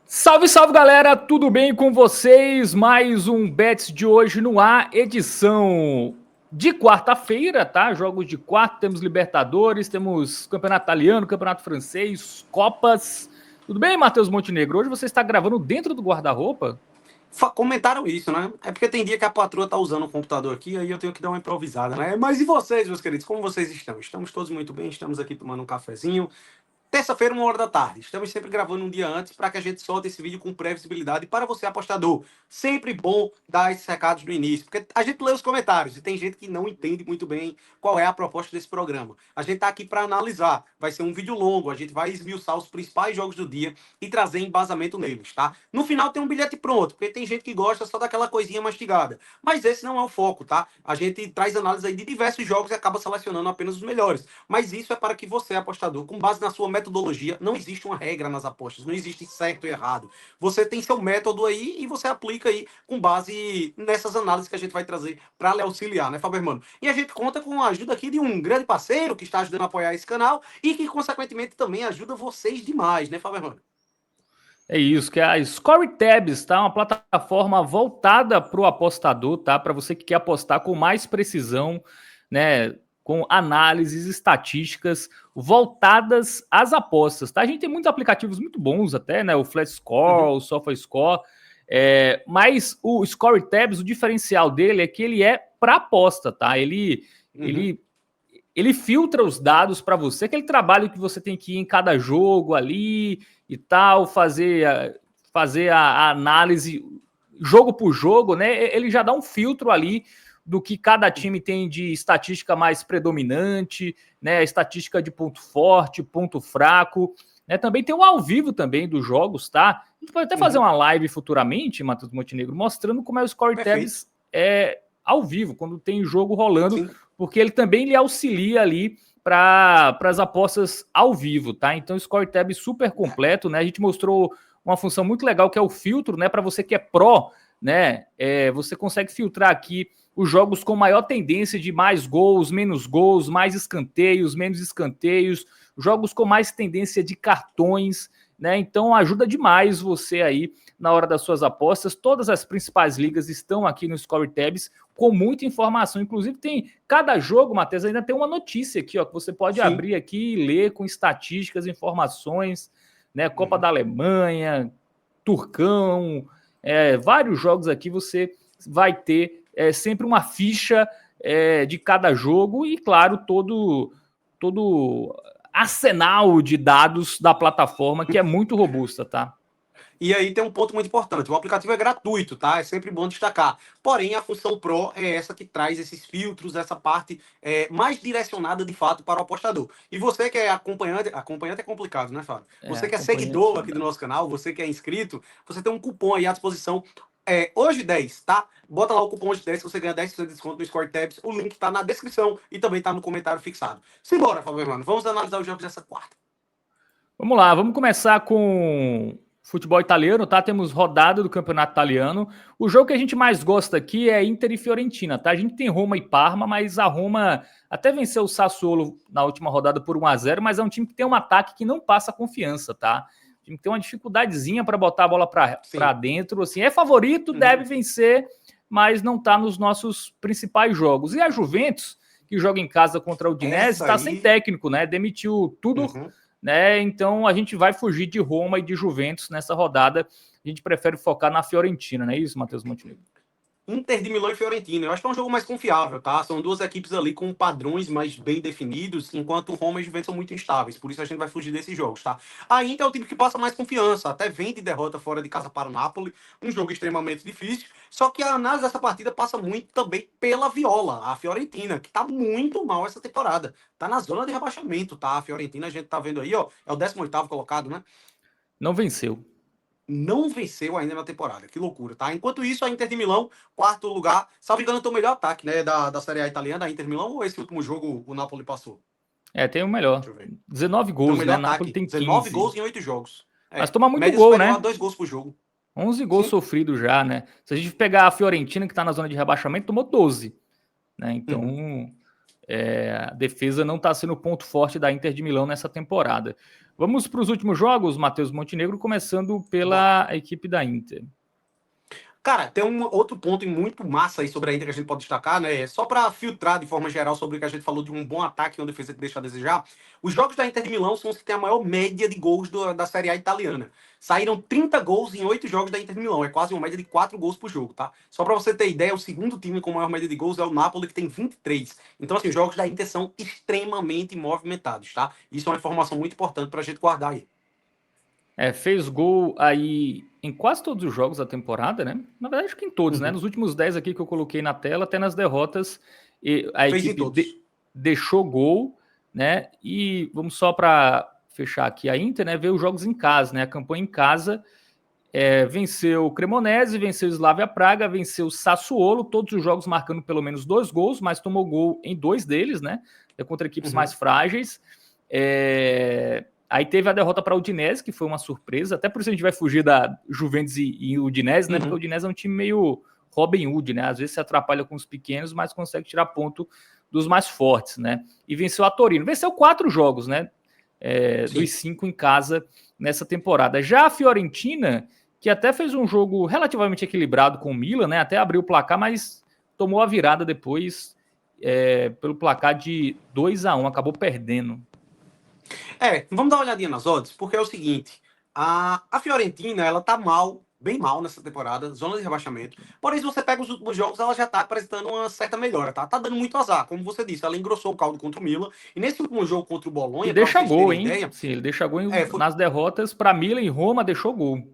Salve, salve galera, tudo bem com vocês? Mais um Bets de hoje no ar, edição de quarta-feira, tá? Jogos de quarta, temos Libertadores, temos Campeonato Italiano, Campeonato Francês, Copas. Tudo bem, Matheus Montenegro? Hoje você está gravando dentro do guarda-roupa? Comentaram isso, né? É porque tem dia que a patroa tá usando o computador aqui, aí eu tenho que dar uma improvisada, né? Mas e vocês, meus queridos? Como vocês estão? Estamos todos muito bem, estamos aqui tomando um cafezinho. Terça-feira, 1 hora da tarde. Estamos sempre gravando um dia antes para que a gente solte esse vídeo com previsibilidade para você, apostador. Sempre bom dar esses recados no início, porque a gente lê os comentários e tem gente que não entende muito bem qual é a proposta desse programa. A gente está aqui para analisar. Vai ser um vídeo longo, a gente vai esmiuçar os principais jogos do dia e trazer embasamento neles, tá? No final tem um bilhete pronto, porque tem gente que gosta só daquela coisinha mastigada. Mas esse não é o foco, tá? A gente traz análise aí de diversos jogos e acaba selecionando apenas os melhores. Mas isso é para que você, apostador, com base na sua metodologia, não existe uma regra nas apostas, não existe certo e errado. Você tem seu método aí e você aplica aí com base nessas análises que a gente vai trazer para lhe auxiliar, né, Fábio Hermano? E a gente conta com a ajuda aqui de um grande parceiro que está ajudando a apoiar esse canal e que, consequentemente, também ajuda vocês demais, né, Fábio Hermano? É isso, que é a ScoreTabs, tá? Uma plataforma voltada para o apostador, tá? Para você que quer apostar com mais precisão, né? Com análises estatísticas voltadas às apostas, tá? A gente tem muitos aplicativos muito bons até, né? O Flat Score, o SofaScore, mas o ScoreTabs, o diferencial dele é que ele é para aposta, tá? Ele filtra os dados para você, aquele trabalho que você tem que ir em cada jogo ali e tal, fazer a análise jogo por jogo, né? Ele já dá um filtro ali do que cada time tem de estatística mais predominante, né? Estatística de ponto forte, ponto fraco, né? Também tem o ao vivo também dos jogos, tá? A gente pode até fazer uma live futuramente, Matheus Montenegro, mostrando como é o ScoreTabs ao vivo, quando tem jogo rolando, Sim. porque ele também lhe auxilia ali para as apostas ao vivo, tá? Então, o ScoreTab super completo, né? A gente mostrou uma função muito legal que é o filtro, né? Para você que é pró, né? Você consegue filtrar aqui os jogos com maior tendência de mais gols, mais escanteios, menos escanteios, jogos com mais tendência de cartões, né? Então ajuda demais você aí na hora das suas apostas. Todas as principais ligas estão aqui no ScoreTabs com muita informação. Inclusive tem cada jogo, Matheus, ainda tem uma notícia aqui, ó, que você pode abrir aqui e ler com estatísticas, informações, né? Copa da Alemanha, Turcão, vários jogos aqui você vai ter sempre uma ficha de cada jogo e, claro, todo arsenal de dados da plataforma que é muito robusta, tá? E aí tem um ponto muito importante: o aplicativo é gratuito, tá? É sempre bom destacar. Porém, a função Pro é essa que traz esses filtros, essa parte mais direcionada de fato para o apostador. E você que é acompanhante é complicado, né, Fábio? Você que é seguidor aqui do nosso canal, você que é inscrito, você tem um cupom aí à disposição. Hoje 10, tá? Bota lá o cupom hoje 10 que você ganha 10% de desconto no ScoreTabs. O link tá na descrição e também tá no comentário fixado. Simbora, Fábio, mano. Vamos analisar os jogos dessa quarta. Vamos lá, vamos começar com futebol italiano, tá? Temos rodada do campeonato italiano. O jogo que a gente mais gosta aqui é Inter e Fiorentina, tá? A gente tem Roma e Parma, mas a Roma até venceu o Sassuolo na última rodada por 1-0, mas é um time que tem um ataque que não passa confiança, tá? O time tem uma dificuldadezinha para botar a bola para dentro, assim, é favorito, deve vencer, mas não tá nos nossos principais jogos. E a Juventus, que joga em casa contra o Udinese, está sem técnico, né? Demitiu tudo, né? Então a gente vai fugir de Roma e de Juventus nessa rodada. A gente prefere focar na Fiorentina, não é isso, Matheus Montenegro? Inter de Milão e Fiorentina. Eu acho que é um jogo mais confiável, tá? São duas equipes ali com padrões mais bem definidos, enquanto Roma e Juventus são muito instáveis. Por isso a gente vai fugir desses jogos, tá? A Inter é o time que passa mais confiança. Até vem de derrota fora de casa para o Napoli. Um jogo extremamente difícil. Só que a análise dessa partida passa muito também pela Viola, a Fiorentina, que tá muito mal essa temporada. Tá na zona de rebaixamento, tá? A Fiorentina, a gente tá vendo aí, ó. É o 18º colocado, né? Não venceu. Não venceu ainda na temporada. Que loucura, tá? Enquanto isso, a Inter de Milão, quarto lugar. Salvo engano, tem o melhor ataque, né? Da Série A italiana, a Inter de Milão, ou esse último jogo o Napoli passou? Tem o melhor. Deixa eu ver. 19 Tem o gols, né? melhor Napoli ataque. tem 19 15. gols em 8 jogos. Mas toma muito Média gol, superior a né? 2 gols por jogo. 11 gols sofridos já, né? Se a gente pegar a Fiorentina, que tá na zona de rebaixamento, tomou 12. Né? Então, a defesa não tá sendo o ponto forte da Inter de Milão nessa temporada. Vamos para os últimos jogos, Matheus Montenegro, começando pela equipe da Inter. Cara, tem um outro ponto muito massa aí sobre a Inter que a gente pode destacar, né? Só para filtrar de forma geral sobre o que a gente falou de um bom ataque e uma defesa que deixa a desejar. Os jogos da Inter de Milão são os que têm a maior média de gols da Série A italiana. Saíram 30 gols em 8 jogos da Inter de Milão. É quase uma média de 4 gols por jogo, tá? Só para você ter ideia, o segundo time com maior média de gols é o Napoli, que tem 23. Então, assim, os jogos da Inter são extremamente movimentados, tá? Isso é uma informação muito importante para a gente guardar aí. Fez gol aí em quase todos os jogos da temporada, né? Na verdade, acho que em todos, né? Nos últimos 10 aqui que eu coloquei na tela, até nas derrotas, a Fez em equipe todos. deixou gol, né? E vamos só para fechar aqui a Inter, né? Ver os jogos em casa, né? A campanha em casa venceu o Cremonese, venceu o Slavia Praga, venceu o Sassuolo, todos os jogos marcando pelo menos 2 gols, mas tomou gol em 2 deles, né? Contra equipes mais frágeis. Aí teve a derrota para o Udinese, que foi uma surpresa. Até por isso a gente vai fugir da Juventus e Udinese, né? Porque o Udinese é um time meio Robin Hood, né? Às vezes se atrapalha com os pequenos, mas consegue tirar ponto dos mais fortes, né? E venceu a Torino. Venceu 4 jogos, né? Dos 5 em casa nessa temporada. Já a Fiorentina, que até fez um jogo relativamente equilibrado com o Milan, né? Até abriu o placar, mas tomou a virada depois pelo placar de 2-1, acabou perdendo. Vamos dar uma olhadinha nas odds, porque é o seguinte, a Fiorentina, ela tá mal, bem mal nessa temporada, zona de rebaixamento, porém se você pega os últimos jogos, ela já tá apresentando uma certa melhora, tá? Tá dando muito azar, como você disse, ela engrossou o caldo contra o Milan, e nesse último jogo contra o Bolonha, e deixa gol, hein? ideia, Sim, ele deixa gol foi... nas derrotas para Milan e Roma, deixou gol.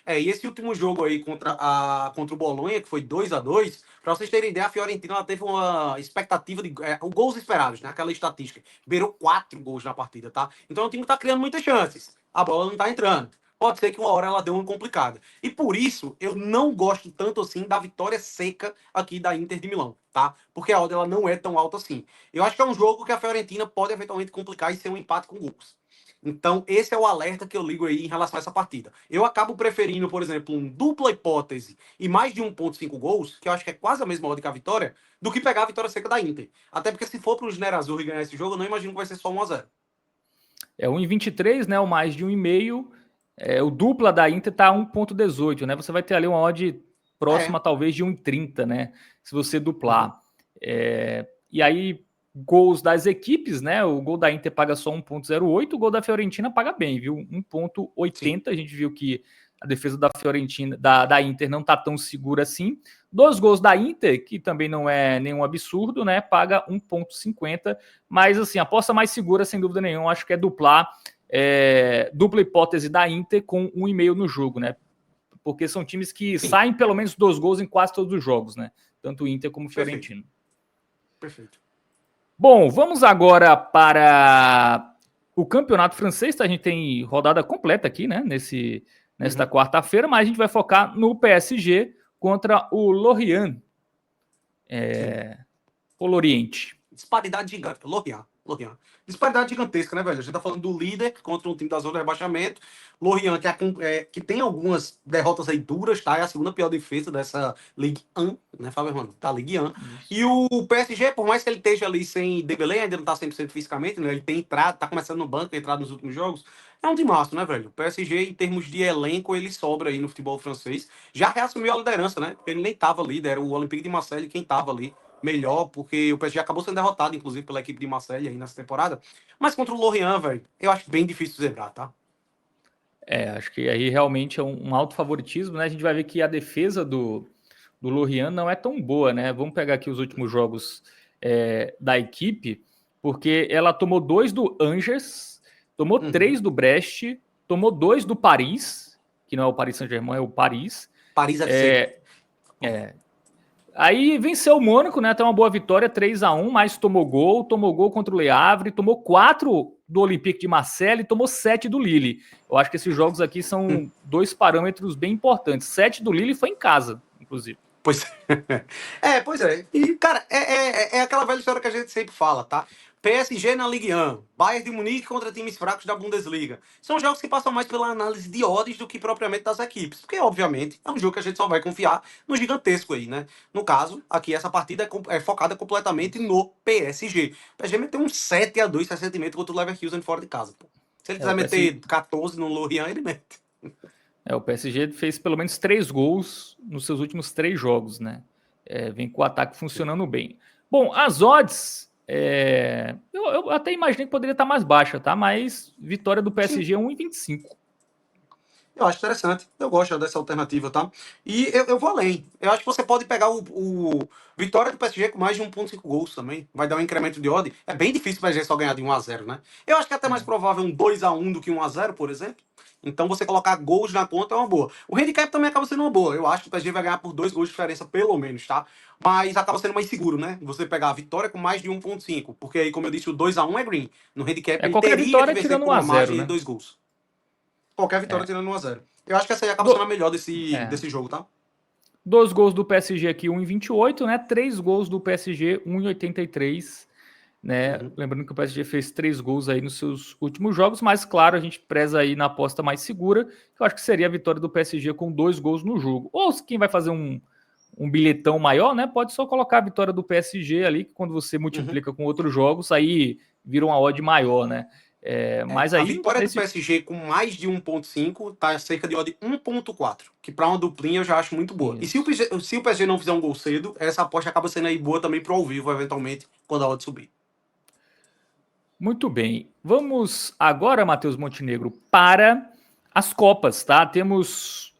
E esse último jogo aí contra o Bolonha, que foi 2-2, para vocês terem ideia, a Fiorentina ela teve uma expectativa de gols esperados, né? Aquela estatística. Beirou 4 gols na partida, tá? Então o time tá criando muitas chances. A bola não tá entrando. Pode ser que uma hora ela dê uma complicada. E por isso, eu não gosto tanto assim da vitória seca aqui da Inter de Milão, tá? Porque a odd ela não é tão alta assim. Eu acho que é um jogo que a Fiorentina pode eventualmente complicar e ser um empate com gols. Então, esse é o alerta que eu ligo aí em relação a essa partida. Eu acabo preferindo, por exemplo, um dupla hipótese e mais de 1,5 gols, que eu acho que é quase a mesma odd que a vitória, do que pegar a vitória seca da Inter. Até porque se for para o Nerazzurri ganhar esse jogo, eu não imagino que vai ser só 1-0. 1,23, né? O mais de 1,5. O dupla da Inter tá 1,18, né? Você vai ter ali uma odd próxima, talvez, de 1,30, né? Se você duplar. E aí, gols das equipes, né? O gol da Inter paga só 1,08, o gol da Fiorentina paga bem, viu? 1,80. A gente viu que a defesa da Fiorentina, da Inter, não tá tão segura assim. 2 gols da Inter, que também não é nenhum absurdo, né? Paga 1,50. Mas, assim, a aposta mais segura, sem dúvida nenhuma, acho que é dupla hipótese da Inter com 1,5 no jogo, né? Porque são times que saem pelo menos 2 gols em quase todos os jogos, né? Tanto Inter como Fiorentino. Perfeito. Bom, vamos agora para o campeonato francês, tá? A gente tem rodada completa aqui, né? Nesta quarta-feira, mas a gente vai focar no PSG contra o Lorient. O Loriente. Disparidade gigante. Lorient. Disparidade gigantesca, né, velho? A gente tá falando do líder contra um time da zona de rebaixamento. Lorient, que tem algumas derrotas aí duras, tá? É a segunda pior defesa dessa Ligue 1, né, Fábio Hermano? Tá, Ligue 1. E o PSG, por mais que ele esteja ali sem Dembélé, ainda não tá 100% fisicamente, né? Ele tem entrado, tá começando no banco, tem entrado nos últimos jogos. É um timaço, né, velho? O PSG, em termos de elenco, ele sobra aí no futebol francês. Já reassumiu a liderança, né? Ele nem tava líder, era o Olympique de Marseille quem tava ali melhor, porque o PSG acabou sendo derrotado, inclusive, pela equipe de Marseille aí nessa temporada. Mas contra o Lorient, velho, eu acho bem difícil zebrar, tá? Acho que aí realmente é um alto favoritismo, né? A gente vai ver que a defesa do Lorient não é tão boa, né? Vamos pegar aqui os últimos jogos da equipe, porque ela tomou 2 do Angers, tomou 3 do Brest, tomou 2 do Paris, que não é o Paris Saint-Germain, é o Paris. Paris FC. Aí venceu o Mônaco, né? Tem uma boa vitória, 3-1, mas tomou gol contra o Le Havre, tomou 4 do Olympique de Marseille e tomou 7 do Lille. Eu acho que esses jogos aqui são 2 parâmetros bem importantes. 7 do Lille foi em casa, inclusive. Pois é. E, cara, é aquela velha história que a gente sempre fala, tá? PSG na Ligue 1, Bayern de Munique contra times fracos da Bundesliga. São jogos que passam mais pela análise de odds do que propriamente das equipes. Porque, obviamente, é um jogo que a gente só vai confiar no gigantesco aí, né? No caso, aqui essa partida é focada completamente no PSG. O PSG meteu um 7-2 recentemente contra o Leverkusen fora de casa, pô. Se ele É, o quiser PSG, meter 14 no Lorient, ele mete. o PSG fez pelo menos 3 gols nos seus últimos 3 jogos, né? Vem com o ataque funcionando bem. Bom, as odds, eu até imaginei que poderia estar mais baixa, tá? Mas vitória do Sim. PSG é 1,25. Eu acho interessante. Eu gosto dessa alternativa, tá? E eu vou além. Eu acho que você pode pegar o Vitória do PSG com mais de 1,5 gols também. Vai dar um incremento de odd. É bem difícil o PSG só ganhar de 1-0, né? Eu acho que é até mais É. provável um 2-1 do que 1-0, por exemplo. Então você colocar gols na conta é uma boa. O handicap também acaba sendo uma boa. Eu acho que o PSG vai ganhar por 2 gols de diferença, pelo menos, tá? Mas acaba sendo mais seguro, né? Você pegar a vitória com mais de 1,5. Porque aí, como eu disse, o 2-1 é green. No handicap, É ele qualquer teria que vitória vencer tirando por um a uma zero, margem de né? 2 gols. Qualquer vitória É. tirando 1-0. Eu acho que essa aí acaba sendo a Do, melhor desse, é. desse jogo, tá? 2 gols do PSG aqui, 1,28, né? 3 gols do PSG, 1,83, né? Uhum. Lembrando que o PSG fez 3 gols aí nos seus últimos jogos, mas claro, a gente preza aí na aposta mais segura, que eu acho que seria a vitória do PSG com 2 gols no jogo. Ou quem vai fazer um bilhetão maior, né? Pode só colocar a vitória do PSG ali, que quando você Uhum. multiplica com outros jogos, aí vira uma odd maior, né? Mas A aí, vitória do nesse, PSG com mais de 1,5 tá cerca de odd 1,4, que para uma duplinha eu já acho muito boa. E isso. se o PSG não fizer um gol cedo, essa aposta acaba sendo aí boa também pro ao vivo, eventualmente, quando a odd subir. Muito bem. Vamos agora, Matheus Montenegro, para as Copas, tá? Temos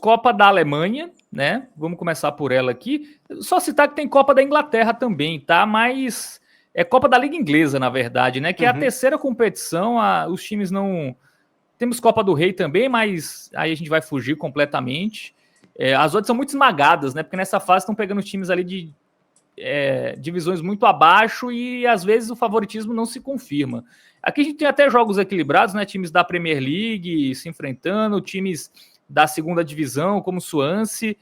Copa da Alemanha, né? Vamos começar por ela aqui. Só citar que tem Copa da Inglaterra também, tá? Mas é Copa da Liga Inglesa, na verdade, né? Que é a Uhum. terceira competição. Os times não. Temos Copa do Rei também, mas aí a gente vai fugir completamente. As outras são muito esmagadas, né? Porque nessa fase estão pegando times ali de divisões muito abaixo e às vezes o favoritismo não se confirma. Aqui a gente tem até jogos equilibrados, né? Times da Premier League se enfrentando, times da segunda divisão, como o Swansea,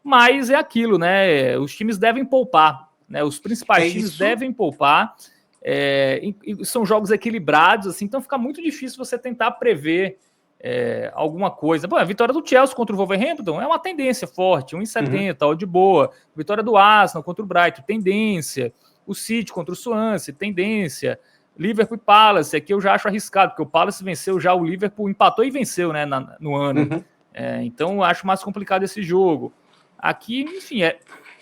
mas é aquilo, né? Os times devem poupar, né? Os É principais times isso. devem poupar. E são jogos equilibrados, assim, então fica muito difícil você tentar prever alguma coisa. Bom, a vitória do Chelsea contra o Wolverhampton é uma tendência forte, Uhum. 1,70, ó, de boa. Vitória do Arsenal contra o Brighton, tendência. O City contra o Swansea, tendência. Liverpool e Palace, aqui eu já acho arriscado, porque o Palace venceu já, o Liverpool empatou e venceu, né, no ano. Uhum. Então eu acho mais complicado esse jogo. Aqui, enfim,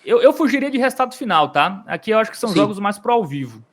eu fugiria de resultado final, tá? Aqui eu acho que são Sim. jogos mais pro ao vivo.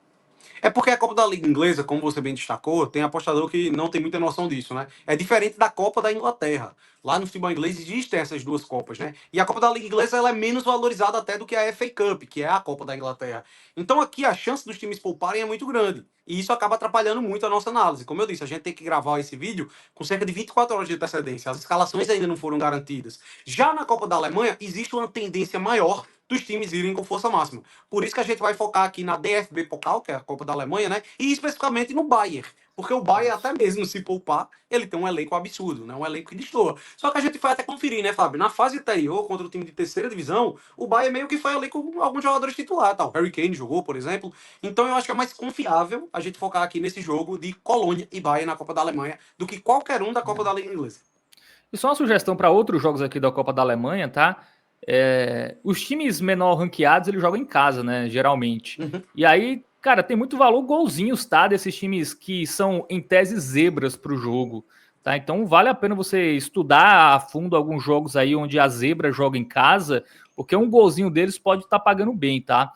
É porque a Copa da Liga Inglesa, como você bem destacou, tem apostador que não tem muita noção disso, né? É diferente da Copa da Inglaterra. Lá no futebol inglês existem essas duas Copas, né? E a Copa da Liga Inglesa ela é menos valorizada até do que a FA Cup, que é a Copa da Inglaterra. Então aqui a chance dos times pouparem é muito grande. E isso acaba atrapalhando muito a nossa análise. Como eu disse, a gente tem que gravar esse vídeo com cerca de 24 horas de antecedência. As escalações ainda não foram garantidas. Já na Copa da Alemanha, existe uma tendência maior dos times irem com força máxima. Por isso que a gente vai focar aqui na DFB Pokal, que é a Copa da Alemanha, né? E especificamente no Bayern. Porque o Bayern, Isso. até mesmo se poupar, ele tem um elenco absurdo, né? Um elenco que destoa. Só que a gente foi até conferir, né, Fábio? Na fase anterior, contra o time de terceira divisão, o Bayern meio que foi ali com alguns jogadores titulares, tá? O Harry Kane jogou, por exemplo. Então eu acho que é mais confiável a gente focar aqui nesse jogo de Colônia e Bayern na Copa da Alemanha do que qualquer um da Copa da Liga Inglesa. E só uma sugestão para outros jogos aqui da Copa da Alemanha, tá? Os times menor ranqueados, eles jogam em casa, né? Geralmente. Uhum. E aí, cara, tem muito valor golzinhos, tá? Desses times que são, em tese, zebras para o jogo. Tá? Então vale a pena você estudar a fundo alguns jogos aí onde a zebra joga em casa, porque um golzinho deles pode estar pagando bem, tá?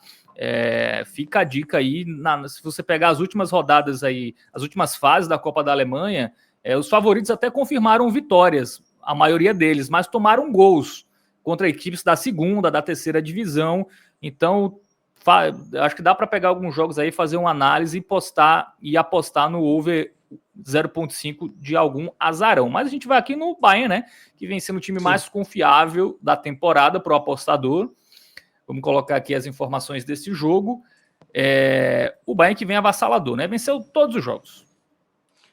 Fica a dica aí, se você pegar as últimas rodadas aí, as últimas fases da Copa da Alemanha, os favoritos até confirmaram vitórias, a maioria deles, mas tomaram gols contra equipes da segunda, da terceira divisão. Então, acho que dá para pegar alguns jogos aí, fazer uma análise e apostar no over 0,5 de algum azarão. Mas a gente vai aqui no Bayern, né? Que vem sendo o time Sim. mais confiável da temporada para o apostador. Vamos colocar aqui as informações desse jogo. O Bayern que vem avassalador, né? Venceu todos os jogos.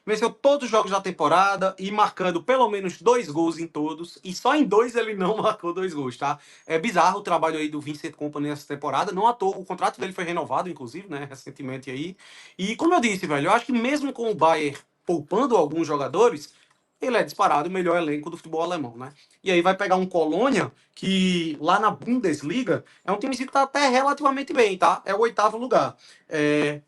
Venceu todos os jogos da temporada e marcando pelo menos 2 gols em todos. E só em 2 ele não marcou 2 gols, tá? É bizarro o trabalho aí do Vincent Kompany nessa temporada. Não à toa, o contrato dele foi renovado, inclusive, né? Recentemente aí. E como eu disse, velho, eu acho que mesmo com o Bayern poupando alguns jogadores, ele é disparado o melhor elenco do futebol alemão, né? E aí vai pegar um Colônia, que lá na Bundesliga é um time que tá até relativamente bem, tá? É o 8º lugar.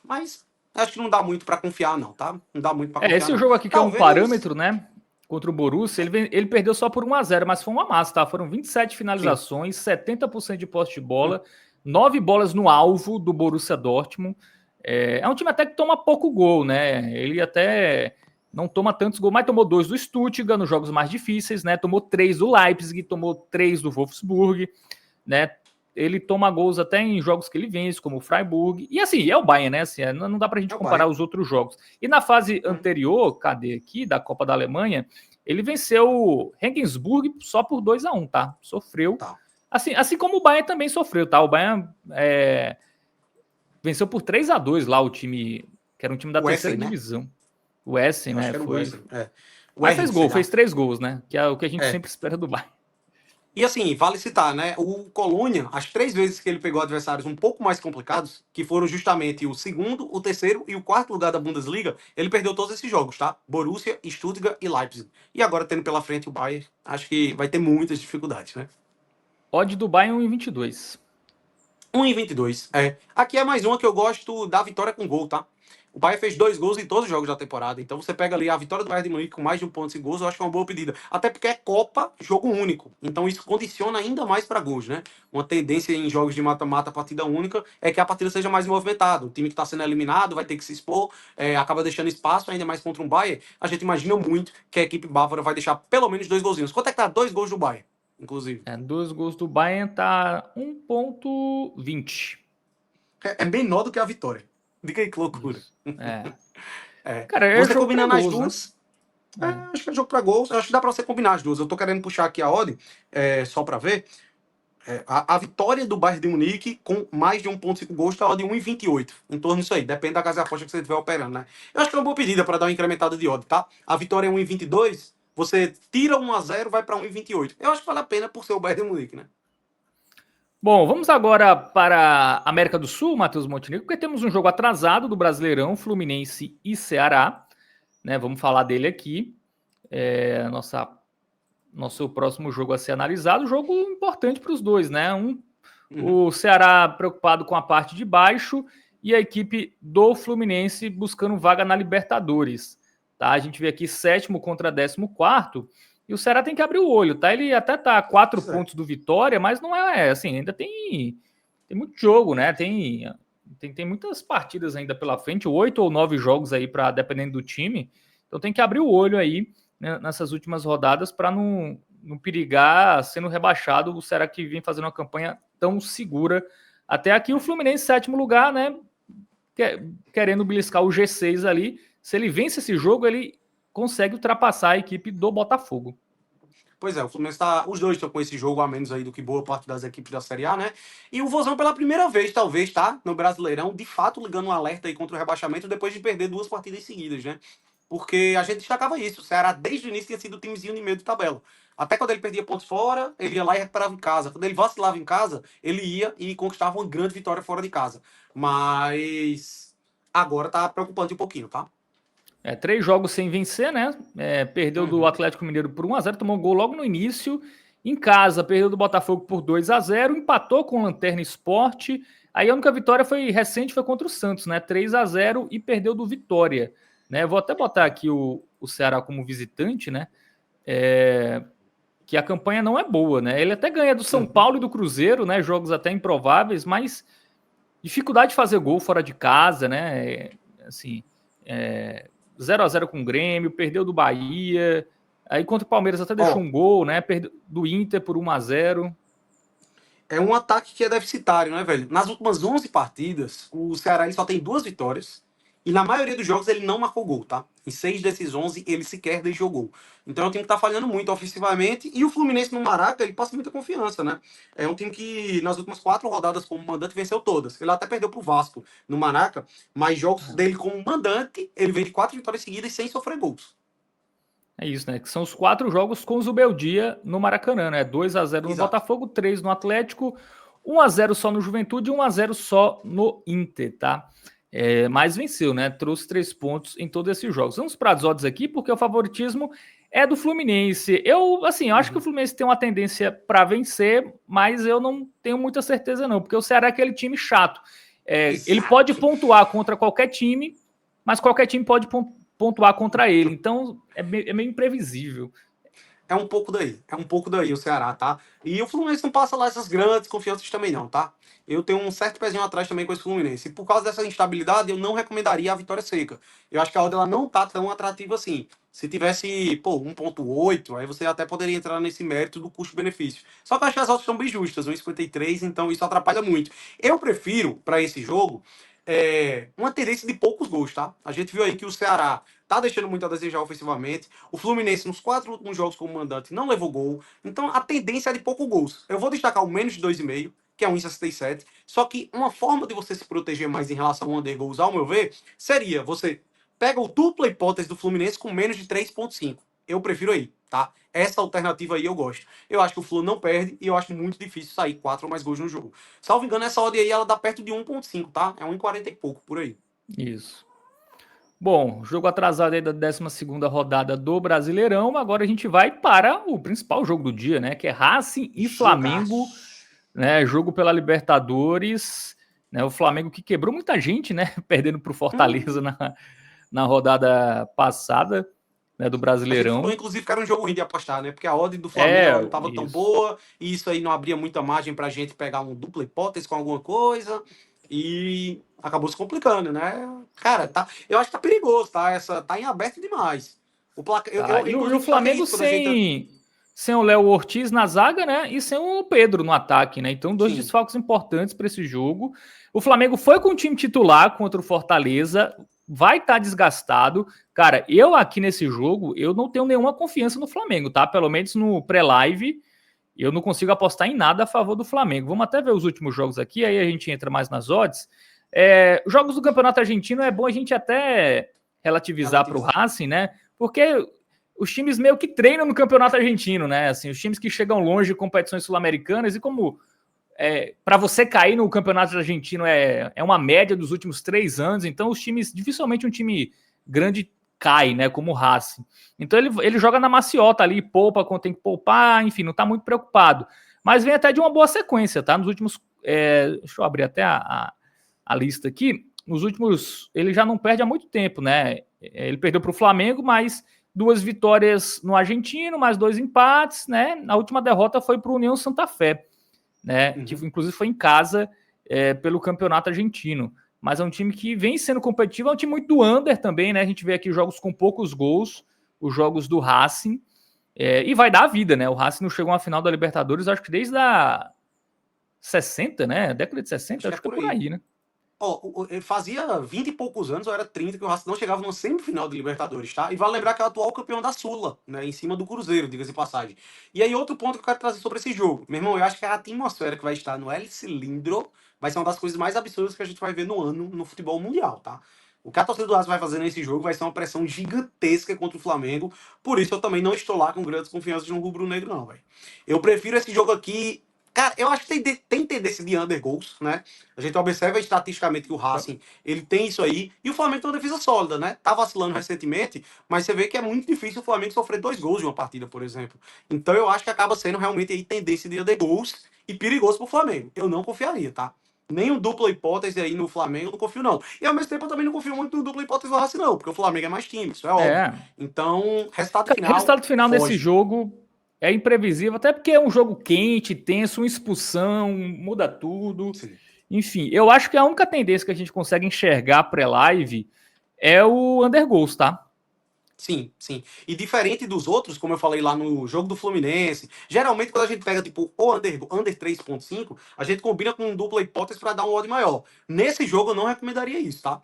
Mas Acho que não dá muito para confiar, não, tá? Não dá muito para confiar, Esse não. jogo aqui que é um Talvez... parâmetro, né? Contra o Borussia, ele perdeu só por 1-0, mas foi uma massa, tá? Foram 27 Sim. finalizações, 70% de posse de bola, 9 bolas no alvo do Borussia Dortmund. É um time até que toma pouco gol, né? Ele até não toma tantos gols, mas tomou 2 do Stuttgart nos jogos mais difíceis, né? Tomou 3 do Leipzig, tomou 3 do Wolfsburg, né? Ele toma gols até em jogos que ele vence, como o Freiburg. E assim, é o Bayern, né? Assim, não dá pra gente comparar os outros jogos. E na fase anterior, cadê aqui, da Copa da Alemanha, ele venceu o Regensburg só por 2-1, tá? Sofreu. Tá. Assim como o Bayern também sofreu, tá? O Bayern venceu por 3-2 lá o time, que era um time da terceira divisão. O Essen, né? Foi. Mas fez gol, fez 3 gols, né? Que é o que a gente sempre espera do Bayern. E assim, vale citar, né? O Colônia, as 3 vezes que ele pegou adversários um pouco mais complicados, que foram justamente o segundo, o terceiro e o quarto lugar da Bundesliga, ele perdeu todos esses jogos, tá? Borussia, Stuttgart e Leipzig. E agora tendo pela frente o Bayern, acho que vai ter muitas dificuldades, né? Odd do Bayern 1,22. 1,22. Aqui é mais uma que eu gosto da vitória com gol, tá? O Bayern fez 2 gols em todos os jogos da temporada. Então você pega ali a vitória do Bayern de Munique com mais de 1 ponto em gols, eu acho que é uma boa pedida. Até porque é Copa, jogo único. Então isso condiciona ainda mais para gols, né? Uma tendência em jogos de mata-mata, partida única, é que a partida seja mais movimentada. O time que está sendo eliminado vai ter que se expor, acaba deixando espaço, ainda mais contra um Bayern. A gente imagina muito que a equipe bávara vai deixar pelo menos 2 golzinhos. Quanto é que tá 2 gols do Bayern, inclusive? 2 gols do Bayern tá 1,20. É menor do que a vitória. Diga aí que loucura. Cara, você combinando as duas. Né? Acho que é jogo para gols. Acho que dá para você combinar as duas. Eu tô querendo puxar aqui a odd, só para ver. A vitória do Bayern de Munique com mais de 1,5 gols está odd 1,28. Em torno disso aí. Depende da casa de aposta que você estiver operando, né? Eu acho que é uma boa pedida para dar uma incrementada de odd, tá? A vitória é 1,22. Você tira 1-0, vai para 1,28. Eu acho que vale a pena por ser o Bayern de Munique, né? Bom, vamos agora para a América do Sul, Matheus Montenegro, porque temos um jogo atrasado do Brasileirão, Fluminense e Ceará. Né, vamos falar dele aqui. Nosso próximo jogo a ser analisado, jogo importante para os dois, né? O Ceará preocupado com a parte de baixo e a equipe do Fluminense buscando vaga na Libertadores. Tá? A gente vê aqui 7º contra 14º. E o Ceará tem que abrir o olho, tá? Ele até tá a 4 pontos do Vitória, mas não é assim, ainda tem muito jogo, né? Tem muitas partidas ainda pela frente, 8 ou 9 jogos aí, dependendo do time. Então tem que abrir o olho aí, né, nessas últimas rodadas para não perigar sendo rebaixado. O Ceará que vem fazendo uma campanha tão segura. Até aqui o Fluminense, 7º lugar, né? Querendo beliscar o G6 ali. Se ele vence esse jogo, ele consegue ultrapassar a equipe do Botafogo. Pois é, o Fluminense os dois estão com esse jogo a menos aí do que boa parte das equipes da Série A, né? E o Vozão pela primeira vez, talvez, tá? No Brasileirão, de fato ligando um alerta aí contra o rebaixamento depois de perder 2 partidas seguidas, né? Porque a gente destacava isso. O Ceará, desde o início, tinha sido o timezinho de meio de tabela. Até quando ele perdia pontos fora, ele ia lá e recuperava em casa. Quando ele vacilava em casa, ele ia e conquistava uma grande vitória fora de casa. Mas agora tá preocupante um pouquinho, tá? 3 jogos sem vencer, né? Perdeu do Atlético Mineiro por 1-0, tomou um gol logo no início. Em casa, perdeu do Botafogo por 2-0, empatou com o Lanterna Sport. Aí a única vitória recente foi contra o Santos, né? 3-0 e perdeu do Vitória. Né? Vou até botar aqui o Ceará como visitante, né? Que a campanha não é boa, né? Ele até ganha do São Paulo e do Cruzeiro, né? Jogos até improváveis, mas dificuldade de fazer gol fora de casa, né? Assim, 0-0 com o Grêmio, perdeu do Bahia, aí contra o Palmeiras até deixou um gol, né? Perdeu do Inter por 1-0. É um ataque que é deficitário, né, velho? Nas últimas 11 partidas, o Ceará ele só tem 2 vitórias. E na maioria dos jogos ele não marcou gol, tá? Em 6 desses 11 ele sequer deixou gol. Então é um time que tá falhando muito ofensivamente. E o Fluminense no Maraca, ele passa muita confiança, né? É um time que nas últimas 4 rodadas como mandante venceu todas. Ele até perdeu pro Vasco no Maraca. Mas jogos dele como mandante, ele veio de 4 vitórias seguidas sem sofrer gols. É isso, né? Que são os 4 jogos com o Zubeldia no Maracanã, né? 2-0 no Botafogo, 3 no Atlético, 1-0 só no Juventude e 1-0 só no Inter, tá? Mas venceu, né? Trouxe 3 pontos em todos esses jogos. Vamos para as odds aqui, porque o favoritismo é do Fluminense. Eu acho que o Fluminense tem uma tendência para vencer, mas eu não tenho muita certeza não, porque o Ceará é aquele time chato. Ele pode pontuar contra qualquer time, mas qualquer time pode pontuar contra ele. Então, é meio imprevisível. É um pouco daí o Ceará, tá? E o Fluminense não passa lá essas grandes confianças também não, tá? Eu tenho um certo pezinho atrás também com esse Fluminense. E por causa dessa instabilidade, eu não recomendaria a vitória seca. Eu acho que a odd ela não tá tão atrativa assim. Se tivesse, 1.8, aí você até poderia entrar nesse mérito do custo-benefício. Só que eu acho que as odds são bem justas, 1,53, então isso atrapalha muito. Eu prefiro, para esse jogo, uma tendência de poucos gols, tá? A gente viu aí que o Ceará tá deixando muito a desejar ofensivamente. O Fluminense, nos 4 últimos jogos como mandante, não levou gol. Então, a tendência é de poucos gols. Eu vou destacar o menos de 2,5, que é 1,67. Só que uma forma de você se proteger mais em relação ao under goals, ao meu ver, seria você pega o dupla hipótese do Fluminense com menos de 3,5. Eu prefiro aí, tá? Essa alternativa aí eu gosto. Eu acho que o Flu não perde e eu acho muito difícil sair 4 ou mais gols no jogo. Salvo engano, essa odd aí ela dá perto de 1,5, tá? É 1,40 e pouco por aí. Isso. Bom, jogo atrasado aí da 12ª rodada do Brasileirão. Agora a gente vai para o principal jogo do dia, né? Que é Racing e Flamengo, né? Jogo pela Libertadores, né? O Flamengo que quebrou muita gente, né? Perdendo para o Fortaleza na rodada passada, né? Do A gente falou, Brasileirão. inclusive, que era um jogo ruim de apostar, né? Porque a odd do Flamengo ela não estava tão boa, e isso aí não abria muita margem pra gente pegar um dupla hipótese com alguma coisa, e acabou se complicando, né? Cara, tá, eu acho que tá perigoso, tá? Tá em aberto demais. O placa, E o inclusive, Flamengo sem o Léo Ortiz na zaga, né? E sem o Pedro no ataque, né? Então, 2 desfalques importantes para esse jogo. O Flamengo foi com o time titular contra o Fortaleza, vai estar desgastado. Cara, eu aqui nesse jogo, eu não tenho nenhuma confiança no Flamengo, tá? Pelo menos no pré-live, eu não consigo apostar em nada a favor do Flamengo. Vamos até ver os últimos jogos aqui, aí a gente entra mais nas odds. Jogos do Campeonato Argentino é bom a gente até relativizar para o Racing, né? Porque os times meio que treinam no Campeonato Argentino, né? Assim, os times que chegam longe de competições sul-americanas e como para você cair no Campeonato Argentino é uma média dos últimos 3 anos, então os times, dificilmente um time grande cai, né? Como o Racing. Então ele joga na maciota ali, poupa quando tem que poupar, enfim, não tá muito preocupado. Mas vem até de uma boa sequência, tá? Nos últimos. Deixa eu abrir até a lista aqui. Nos últimos. Ele já não perde há muito tempo, né? Ele perdeu para o Flamengo, mas 2 vitórias no Argentino, mais 2 empates, né? A última derrota foi para o União Santa Fé, né? Que inclusive foi em casa pelo Campeonato Argentino. Mas é um time que vem sendo competitivo, é um time muito do under também, né? A gente vê aqui jogos com poucos gols, os jogos do Racing, e vai dar a vida, né? O Racing não chegou à final da Libertadores, acho que desde a 60, né? Década de 60, acho que é por aí, né? Fazia 20 e poucos anos, ou era 30, que o Racing não chegava numa semifinal de Libertadores, tá? E vale lembrar que é o atual campeão da Sula, né? Em cima do Cruzeiro, diga-se de passagem. E aí, outro ponto que eu quero trazer sobre esse jogo. Meu irmão, eu acho que a atmosfera que vai estar no El Cilindro vai ser uma das coisas mais absurdas que a gente vai ver no ano no futebol mundial, tá? O que a torcida do Racing vai fazer nesse jogo vai ser uma pressão gigantesca contra o Flamengo. Por isso, eu também não estou lá com grandes confianças no rubro-negro, não, velho. Eu prefiro esse jogo aqui. Cara, eu acho que tem tendência de under goals, né? A gente observa estatisticamente que o Racing, ele tem isso aí. E o Flamengo tem uma defesa sólida, né? Tá vacilando recentemente, mas você vê que é muito difícil o Flamengo sofrer 2 gols de uma partida, por exemplo. Então eu acho que acaba sendo realmente aí tendência de under goals e perigoso pro Flamengo. Eu não confiaria, tá? Nem um dupla hipótese aí no Flamengo, eu não confio, não. E ao mesmo tempo eu também não confio muito no dupla hipótese do Racing, não, porque o Flamengo é mais time, isso é óbvio. Então, resultado final. O resultado final desse jogo é imprevisível, até porque é um jogo quente, tenso, uma expulsão, muda tudo. Sim. Enfim, eu acho que a única tendência que a gente consegue enxergar pré-live é o under goals, tá? Sim, sim. E diferente dos outros, como eu falei lá no jogo do Fluminense, geralmente quando a gente pega tipo o under 3,5, a gente combina com dupla hipótese para dar um odd maior. Nesse jogo eu não recomendaria isso, tá?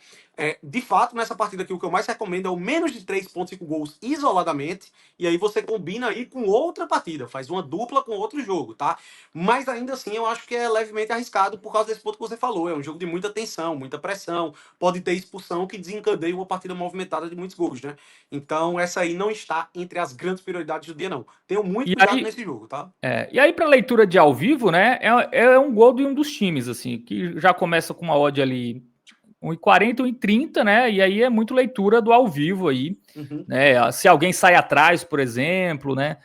De fato, nessa partida aqui, o que eu mais recomendo é o menos de 3,5 gols isoladamente, e aí você combina aí com outra partida, faz uma dupla com outro jogo, tá? Mas ainda assim eu acho que é levemente arriscado por causa desse ponto que você falou. É um jogo de muita tensão, muita pressão, pode ter expulsão que desencadeia uma partida movimentada de muitos gols, né? Então, essa aí não está entre as grandes prioridades do dia, não. Tenho muito cuidado nesse jogo, tá? E aí, para leitura de ao vivo, né? É um gol de um dos times, assim, que já começa com uma odd ali 1,40, 1,30, né? E aí é muito leitura do ao vivo aí. Né? Se alguém sai atrás, por exemplo, né?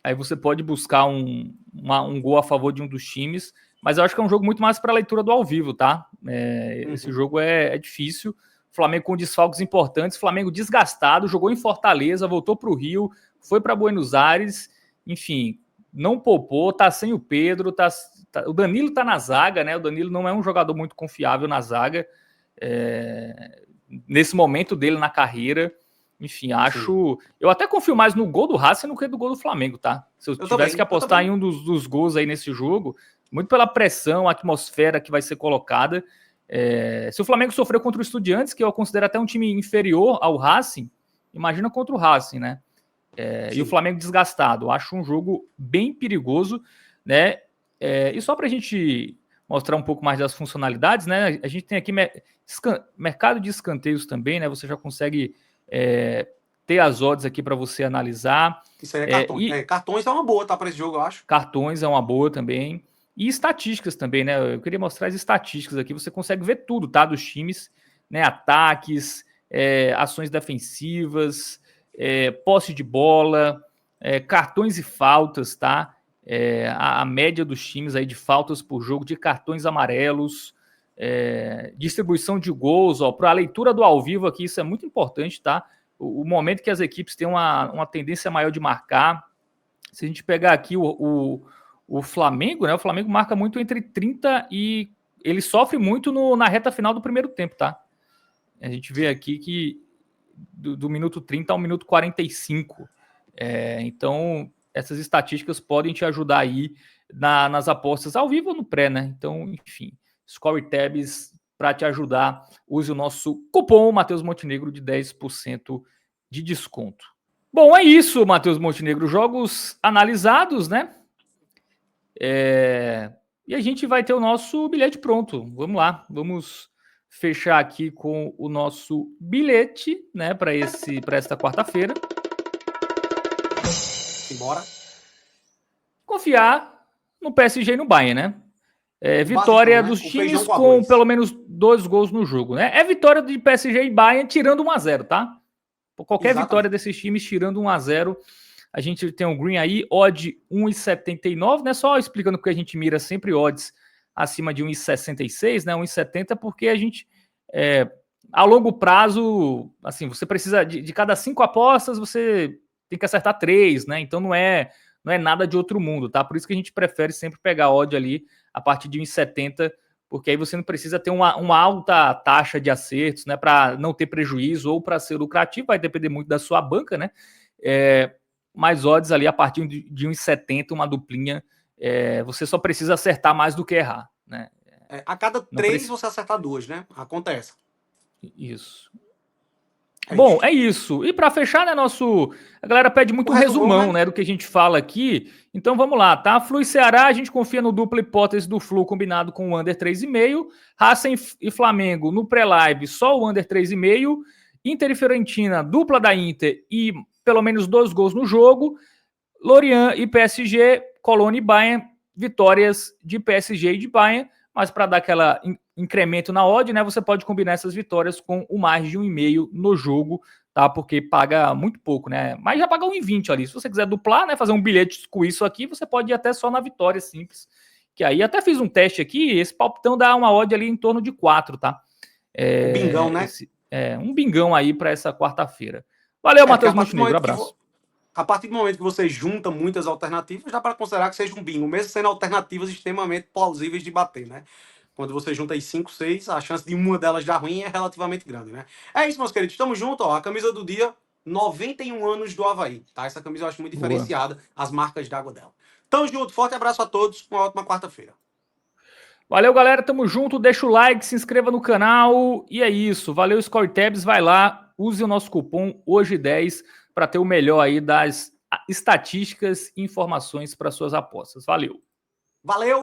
Aí você pode buscar um gol a favor de um dos times. mas eu acho que é um jogo muito mais para a leitura do ao vivo, tá? Esse jogo é difícil. Flamengo com desfalques importantes, Flamengo desgastado, jogou em Fortaleza, voltou para o Rio, foi para Buenos Aires, enfim, não poupou, tá sem o Pedro, o Danilo tá na zaga, né? O Danilo não é um jogador muito confiável na zaga, nesse momento dele na carreira. Enfim, eu até confio mais no gol do Racing do que no gol do Flamengo, tá? Se eu tivesse que apostar em um dos gols aí nesse jogo, muito pela pressão, a atmosfera que vai ser colocada. Se o Flamengo sofreu contra o Estudiantes, que eu considero até um time inferior ao Racing, imagina contra o Racing, né? E o Flamengo desgastado. Acho um jogo bem perigoso, né? E só para a gente mostrar um pouco mais das funcionalidades, né? A gente tem aqui mercado de escanteios também, né? Você já consegue ter as odds aqui para você analisar. Isso aí é cartões. Cartões é uma boa, tá? Para esse jogo, eu acho. Cartões é uma boa também. E estatísticas também, né? Eu queria mostrar as estatísticas aqui. Você consegue ver tudo, tá? Dos times, né? Ataques, ações defensivas, posse de bola, cartões e faltas, tá? A média dos times aí de faltas por jogo, de cartões amarelos, distribuição de gols, para a leitura do ao vivo aqui, isso é muito importante, tá? O momento que as equipes têm uma tendência maior de marcar. Se a gente pegar aqui o Flamengo, né? O Flamengo marca muito entre 30 e... Ele sofre muito na reta final do primeiro tempo, tá? A gente vê aqui que do minuto 30 ao minuto 45. Então, essas estatísticas podem te ajudar aí nas apostas ao vivo ou no pré, né? Então, enfim, ScoreTabs para te ajudar. Use o nosso cupom Matheus Montenegro de 10% de desconto. Bom, é isso, Matheus Montenegro. Jogos analisados, né? E a gente vai ter o nosso bilhete pronto. Vamos lá, vamos fechar aqui com o nosso bilhete, né, para esta quarta-feira. Simbora. Confiar no PSG e no Bayern, né? Vitória dos times com pelo menos 2 gols no jogo, né? É vitória de PSG e Bayern tirando 1-0, tá? Qualquer vitória desses times tirando 1-0. A gente tem um green aí, odd 1,79, né? Só explicando porque a gente mira sempre odds acima de 1,66, né? 1,70, porque a gente, a longo prazo, assim, você precisa de cada 5 apostas, você tem que acertar 3, né? Então não é nada de outro mundo, tá? Por isso que a gente prefere sempre pegar odd ali a partir de 1,70, porque aí você não precisa ter uma alta taxa de acertos, né? Para não ter prejuízo ou para ser lucrativo, vai depender muito da sua banca, né? Mais odds ali a partir de 1,70, uma duplinha, você só precisa acertar mais do que errar, né? A cada 3 você acertar 2, né? Acontece. Isso. Bom, é isso. E para fechar, né, a galera pede muito resumão, né, do que a gente fala aqui. Então vamos lá, tá? Flu e Ceará, a gente confia no dupla hipótese do Flu combinado com o under 3,5. Racing e Flamengo no pré-live, só o under 3,5. Inter e Fiorentina, dupla da Inter e pelo menos 2 gols no jogo. Lorient e PSG, Colônia e Bayern, vitórias de PSG e de Bayern. Mas para dar aquela incremento na odd, né, você pode combinar essas vitórias com o margem de 1,5 no jogo, tá? Porque paga muito pouco, né? Mas já paga 1,20 ali. Se você quiser duplar, né, fazer um bilhete com isso aqui, você pode ir até só na vitória simples. Que aí até fiz um teste aqui, esse palpitão dá uma odd ali em torno de 4, tá? Um bingão, né? Um bingão aí para essa quarta-feira. Valeu, Matheus Montenegro, abraço. A partir do momento que você junta muitas alternativas, dá para considerar que seja um bingo, mesmo sendo alternativas extremamente plausíveis de bater, né? Quando você junta aí 5, 6, a chance de uma delas dar ruim é relativamente grande, né? É isso, meus queridos. Tamo junto, ó. A camisa do dia, 91 anos do Avaí, tá? Essa camisa eu acho muito diferenciada, as marcas d'água dela. Tamo junto, forte abraço a todos, uma ótima quarta-feira. Valeu, galera, tamo junto, deixa o like, se inscreva no canal, e é isso. Valeu, ScoreTabs, vai lá, use o nosso cupom HOJE10 para ter o melhor aí das estatísticas e informações para suas apostas. Valeu! Valeu!